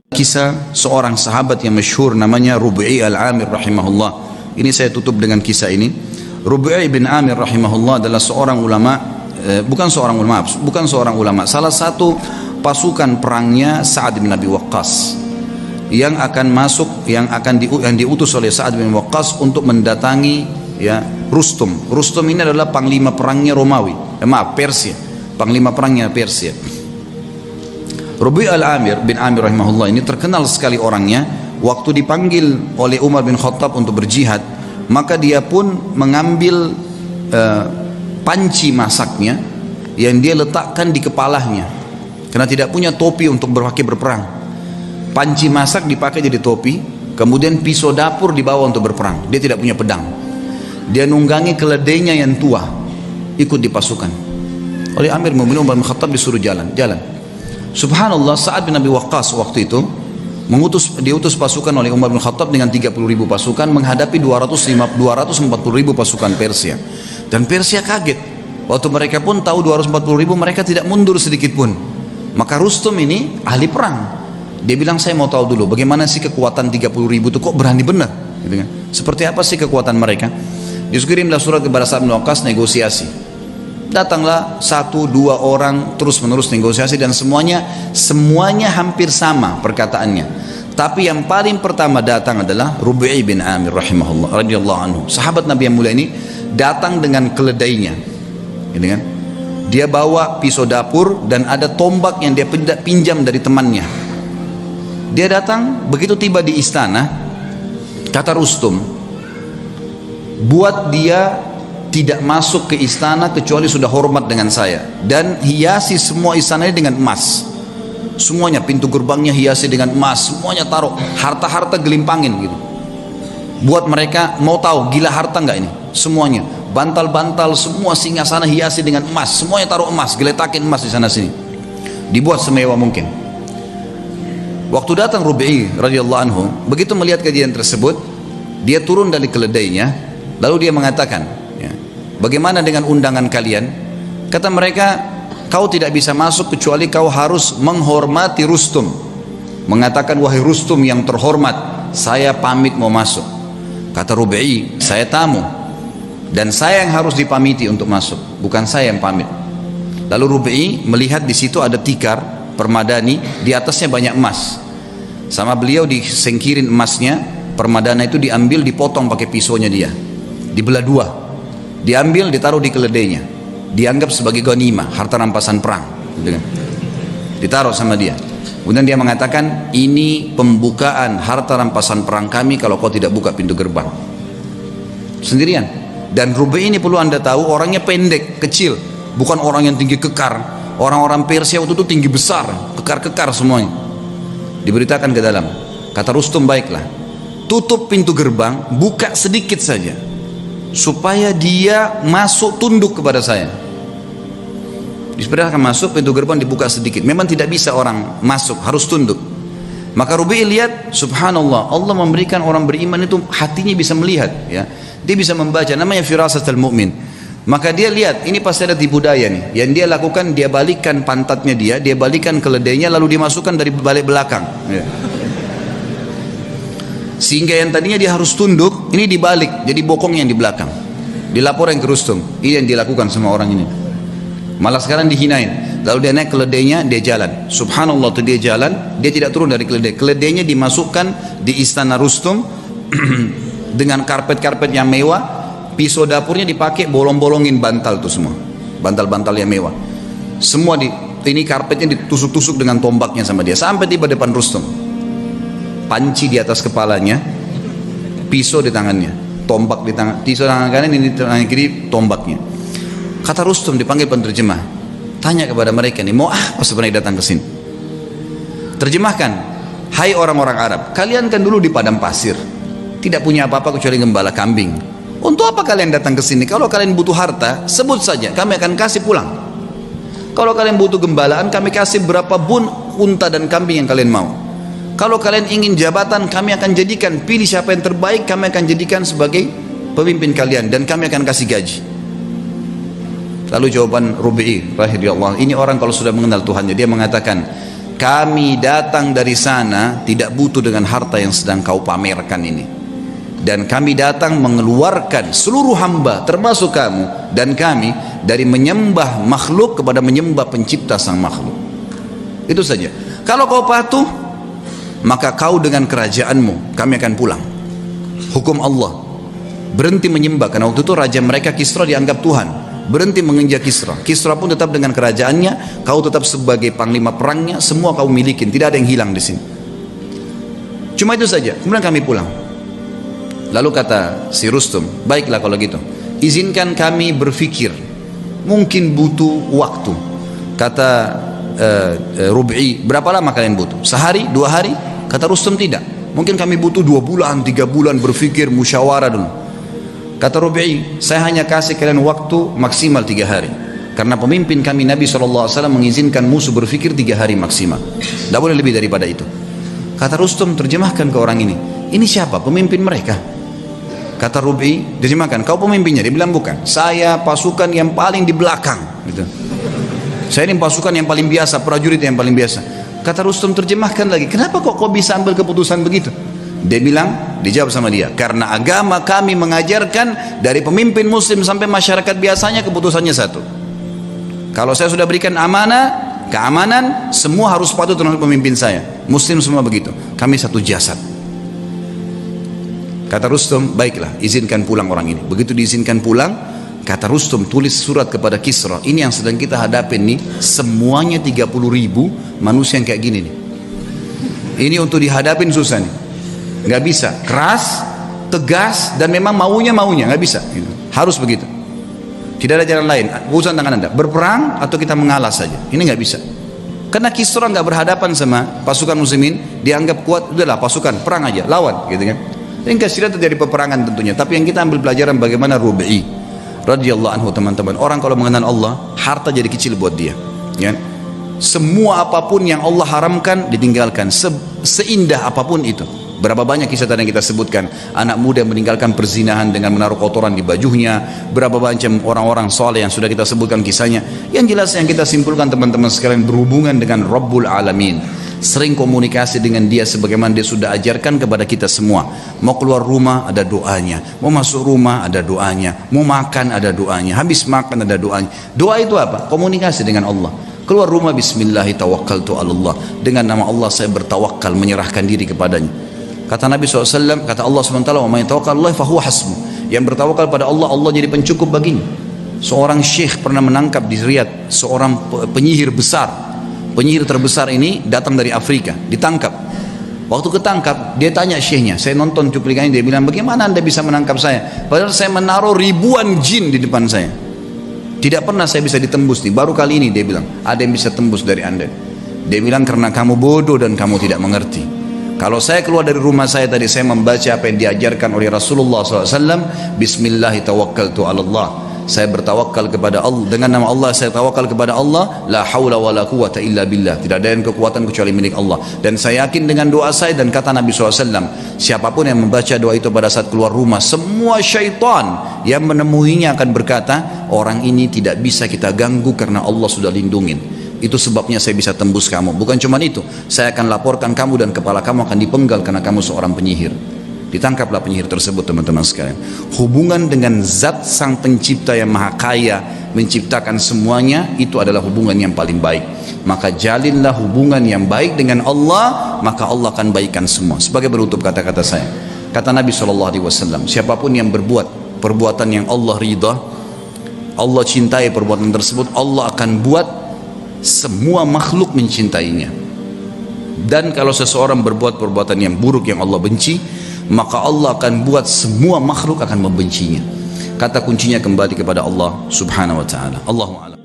Kisah seorang sahabat yang masyhur namanya Rub'i al-Amir rahimahullah. Ini saya tutup dengan kisah ini. Rub'i bin Amir rahimahullah adalah seorang ulama, bukan seorang ulama, salah satu pasukan perangnya Sa'ad bin Abi Waqqas yang akan masuk, yang diutus oleh Sa'ad bin Waqqas untuk mendatangi ya Rustum. Rustum ini adalah panglima perangnya Romawi, Persia, panglima perangnya Persia. Rub'i al-Amir bin Amir rahimahullah ini terkenal sekali orangnya. Waktu dipanggil oleh Umar bin Khattab untuk berjihad, maka dia pun mengambil panci masaknya yang dia letakkan di kepalanya karena tidak punya topi untuk berperang. Panci masak dipakai jadi topi, kemudian pisau dapur dibawa untuk berperang. Dia tidak punya pedang. Dia nunggangi keledainya yang tua, ikut di pasukan. Oleh Amir Mu'minin Umar bin Khattab disuruh jalan. Subhanallah, Sa'ad bin Abi Waqqas waktu itu diutus pasukan oleh Umar bin Khattab dengan 30.000 pasukan menghadapi 240.000 pasukan Persia. Dan Persia kaget. Waktu mereka pun tahu 240.000, mereka tidak mundur sedikit pun. Maka Rustum ini ahli perang. Dia bilang, saya mau tahu dulu bagaimana sih kekuatan 30.000 itu, kok berani benar? Gitu kan? Seperti apa sih kekuatan mereka? Dikirimlah surat kepada Sa'ad bin Waqqas negosiasi. Datanglah 1-2 orang terus menerus negosiasi dan semuanya hampir sama perkataannya. Tapi yang paling pertama datang adalah Rub'i bin Amir rahimahullah radhiyallahu anhu. Sahabat Nabi yang mulia ini datang dengan keledainya. Gitu kan? Dia bawa pisau dapur dan ada tombak yang dia pinjam dari temannya. Dia datang, begitu tiba di istana, kata Rustum, buat dia tidak masuk ke istana kecuali sudah hormat dengan saya, dan hiasi semua istana ini dengan emas. Semuanya, pintu gerbangnya hiasi dengan emas, semuanya taruh harta-harta gelimpangin gitu. Buat mereka mau tahu gila harta enggak ini. Semuanya, bantal-bantal semua singgasana hiasi dengan emas, semuanya taruh emas, geletakin emas di sana sini. Dibuat semewah mungkin. Waktu datang Rub'i radhiyallahu anhu, begitu melihat kejadian tersebut, dia turun dari keledainya, lalu dia mengatakan, bagaimana dengan undangan kalian? Kata mereka, kau tidak bisa masuk kecuali kau harus menghormati Rustum. Mengatakan, wahai Rustum yang terhormat, saya pamit mau masuk. Kata Rub'i, saya tamu dan saya yang harus dipamiti untuk masuk, bukan saya yang pamit. Lalu Rub'i melihat di situ ada tikar permadani, di atasnya banyak emas. Sama beliau disingkirin emasnya, permadana itu diambil, dipotong pakai pisaunya dia, dibelah dua, diambil, ditaruh di keledainya, dianggap sebagai ghanimah, harta rampasan perang, ditaruh sama dia. Kemudian dia mengatakan, ini pembukaan harta rampasan perang kami kalau kau tidak buka pintu gerbang. Sendirian. Dan Rub'i ini perlu anda tahu, orangnya pendek, kecil, bukan orang yang tinggi kekar. Orang-orang Persia waktu itu tinggi besar, kekar-kekar semuanya. Diberitakan ke dalam. Kata Rustum, baiklah, tutup pintu gerbang, buka sedikit saja, supaya dia masuk tunduk kepada saya. Diperintahkan masuk, pintu gerbang dibuka sedikit. Memang tidak bisa orang masuk, harus tunduk. Maka Rub'i lihat, subhanallah, Allah memberikan orang beriman itu hatinya bisa melihat, ya. Dia bisa membaca, namanya firasatul mu'min. Maka dia lihat, ini pasti ada tipu daya nih. Yang dia lakukan, dia balikkan pantatnya dia balikkan keledainya, lalu dimasukkan dari balik belakang, ya. Sehingga yang tadinya dia harus tunduk, ini dibalik, jadi bokong yang di belakang. Dilaporkan ke Rustum, ini yang dilakukan sama orang ini. Malah sekarang dihinain. Lalu dia naik keledainya, dia jalan. Subhanallah, tuh dia jalan, dia tidak turun dari keledai. Keledainya dimasukkan di istana Rustum dengan karpet-karpet yang mewah. Pisau dapurnya dipakai, bolong-bolongin bantal tuh semua, bantal-bantal yang mewah. Semua ini karpetnya ditusuk-tusuk dengan tombaknya sama dia. Sampai tiba depan Rustum. Panci di atas kepalanya, pisau di tangannya, tombak di tangan, pisau tangan kanan, ini tangan kiri, tombaknya. Kata Rustum, dipanggil penerjemah, tanya kepada mereka nih, mau apa sebenarnya datang ke sini? Terjemahkan, hai orang-orang Arab, kalian kan dulu di padang pasir, tidak punya apa-apa kecuali gembala kambing. Untuk apa kalian datang ke sini? Kalau kalian butuh harta, sebut saja, kami akan kasih pulang. Kalau kalian butuh gembalaan, kami kasih berapa pun unta dan kambing yang kalian mau. Kalau kalian ingin jabatan, kami akan jadikan, pilih siapa yang terbaik, kami akan jadikan sebagai pemimpin kalian, dan kami akan kasih gaji. Lalu jawaban Rub'i rahimahullah, ini orang kalau sudah mengenal Tuhannya, dia mengatakan, kami datang dari sana tidak butuh dengan harta yang sedang kau pamerkan ini, dan kami datang mengeluarkan seluruh hamba termasuk kamu dan kami dari menyembah makhluk kepada menyembah pencipta sang makhluk. Itu saja. Kalau kau patuh, maka kau dengan kerajaanmu kami akan pulang. Hukum Allah, berhenti menyembah, karena waktu itu raja mereka Kisra dianggap Tuhan, berhenti menginjak Kisra. Kisra pun tetap dengan kerajaannya, kau tetap sebagai panglima perangnya, semua kau milikin, tidak ada yang hilang di sini. Cuma itu saja. Kemudian kami pulang. Lalu kata si Rustum, baiklah kalau gitu, izinkan kami berfikir, mungkin butuh waktu. Kata Rub'i, berapa lama kalian butuh? Sehari, 2 hari? Kata Rustum, tidak, mungkin kami butuh 2 bulan, 3 bulan berfikir, musyawarah dulu. Kata Rub'i, saya hanya kasih kalian waktu maksimal 3 hari, karena pemimpin kami Nabi SAW mengizinkan musuh berfikir 3 hari maksimal, tidak boleh lebih daripada itu. Kata Rustum, terjemahkan ke orang ini siapa pemimpin mereka? Kata Rub'i, terjemahkan, kau pemimpinnya? Dia bilang bukan, saya pasukan yang paling di belakang gitu. Saya ini pasukan yang paling biasa, prajurit yang paling biasa. Kata Rustum, terjemahkan lagi, kenapa kok kau bisa ambil keputusan begitu? Dia bilang, dijawab sama dia, karena agama kami mengajarkan dari pemimpin muslim sampai masyarakat biasanya keputusannya satu. Kalau saya sudah berikan amanah, keamanan, semua harus patuh terhadap pemimpin saya. Muslim semua begitu, kami satu jasad. Kata Rustum, baiklah, izinkan pulang orang ini. Begitu diizinkan pulang, kata Rustum, tulis surat kepada Kisra, ini yang sedang kita hadapin nih, semuanya 30.000 manusia yang kayak gini nih. Ini untuk dihadapin susah nih, nggak bisa, keras, tegas, dan memang maunya, nggak bisa gitu. Harus begitu, tidak ada jalan lain. Urusan tangan anda, berperang atau kita mengalah saja, ini nggak bisa. Karena Kisra nggak berhadapan sama pasukan muslimin, dianggap kuat, udahlah pasukan, perang aja, lawan gitu kan. Ini kasihan terjadi peperangan tentunya, tapi yang kita ambil pelajaran bagaimana Rub'i radhiyallahu anhu, teman-teman, orang kalau mengenal Allah, harta jadi kecil buat dia ya. Semua apapun yang Allah haramkan ditinggalkan, seindah apapun itu. Berapa banyak kisah tadi yang kita sebutkan, anak muda yang meninggalkan perzinahan dengan menaruh kotoran di bajunya, berapa macam orang-orang soleh yang sudah kita sebutkan kisahnya. Yang jelas yang kita simpulkan teman-teman sekalian, berhubungan dengan Rabbul Alamin, sering komunikasi dengan dia sebagaimana dia sudah ajarkan kepada kita semua. Mau keluar rumah ada doanya, mau masuk rumah ada doanya, mau makan ada doanya, habis makan ada doanya. Doa itu apa? Komunikasi dengan Allah. Keluar rumah, bismillahi tawakkaltu ala Allah, dengan nama Allah saya bertawakal, menyerahkan diri kepadanya. Kata Nabi SAW, kata Allah SWT, wa may tawakkalullahi fahuwa hasbuh, yang bertawakal pada Allah, Allah jadi pencukup baginya. Seorang syekh pernah menangkap di Riyadh seorang penyihir besar. Penyihir terbesar ini datang dari Afrika, ditangkap. Waktu ketangkap, dia tanya syekhnya, saya nonton cuplikannya, dia bilang, bagaimana anda bisa menangkap saya? Padahal saya menaruh ribuan jin di depan saya. Tidak pernah saya bisa ditembus nih, baru kali ini dia bilang, ada yang bisa tembus dari anda. Dia bilang, karena kamu bodoh dan kamu tidak mengerti. Kalau saya keluar dari rumah saya tadi, saya membaca apa yang diajarkan oleh Rasulullah SAW, bismillahi tawakkaltu ala Allah, saya bertawakal kepada Allah, dengan nama Allah saya tawakal kepada Allah, la haula wa la quwata illa billah, tidak ada yang kekuatan kecuali milik Allah. Dan saya yakin dengan doa saya, dan kata Nabi SAW, siapapun yang membaca doa itu pada saat keluar rumah, semua syaitan yang menemuinya akan berkata, orang ini tidak bisa kita ganggu karena Allah sudah lindungin. Itu sebabnya saya bisa tembus kamu. Bukan cuma itu, saya akan laporkan kamu dan kepala kamu akan dipenggal karena kamu seorang penyihir. Ditangkaplah penyihir tersebut, teman-teman sekalian. Hubungan dengan zat sang pencipta yang maha kaya, menciptakan semuanya, itu adalah hubungan yang paling baik. Maka jalinlah hubungan yang baik dengan Allah, maka Allah akan baikkan semua. Sebagai penutup kata-kata saya, kata Nabi SAW, siapapun yang berbuat perbuatan yang Allah ridha, Allah cintai perbuatan tersebut, Allah akan buat semua makhluk mencintainya. Dan kalau seseorang berbuat perbuatan yang buruk yang Allah benci, maka Allah akan buat semua makhluk akan membencinya. Kata kuncinya kembali kepada Allah Subhanahu wa ta'ala. Allahu a'lam.